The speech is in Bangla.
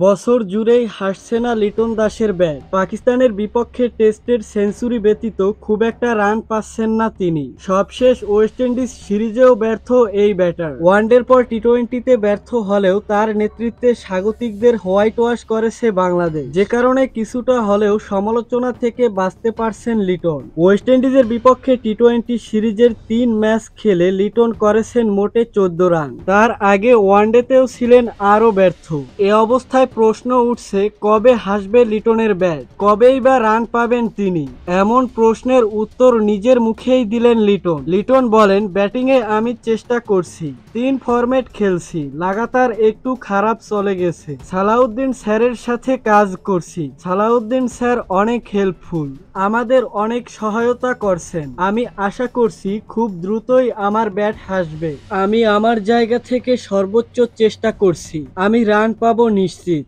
বছর জুড়েই হাসছে না লিটন দাসের ব্যাট। পাকিস্তানের বিপক্ষে টেস্টের সেঞ্চুরি ব্যতীত খুব একটা রান পাচ্ছেন না তিনি। সবশেষ ওয়েস্ট ইন্ডিজ সিরিজেও ব্যর্থ এই ব্যাটার। ওয়ানডের পর টি-টোয়েন্টিতে ব্যর্থ হলেও তার নেতৃত্বে স্বাগতিকদের হোয়াইট ওয়াশ করেছে বাংলাদেশ, যে কারণে কিছুটা হলেও সমালোচনা থেকে বাঁচতে পারছেন লিটন। ওয়েস্ট ইন্ডিজের বিপক্ষে টি-টোয়েন্টি সিরিজের 3 ম্যাচ খেলে লিটন করেছেন মোটে 14 রান। তার আগে ওয়ানডেতেও ছিলেন আরও ব্যর্থ। এ অবস্থায় প্রশ্ন উঠছে, কবে হাসবে লিটনের ব্যাট, কবেই বা রান পাবেন তিনি? এমন প্রশ্নের উত্তর নিজের মুখেই দিলেন লিটন। লিটন বলেন, ব্যাটিংয়ে আমি চেষ্টা করছি, 3 ফরম্যাট খেলছি, লাগাতার একটু খারাপ চলে গেছে। সালাউদ্দিন স্যারের সাথে কাজ করছি, সালাউদ্দিন স্যার অনেক হেল্পফুল, আমাদের অনেক সহায়তা করছেন। আমি আশা করছি খুব দ্রুতই আমার ব্যাট হাসবে। আমি আমার জায়গা থেকে সর্বোচ্চ চেষ্টা করছি, আমি রান পাবো নিশ্চিত।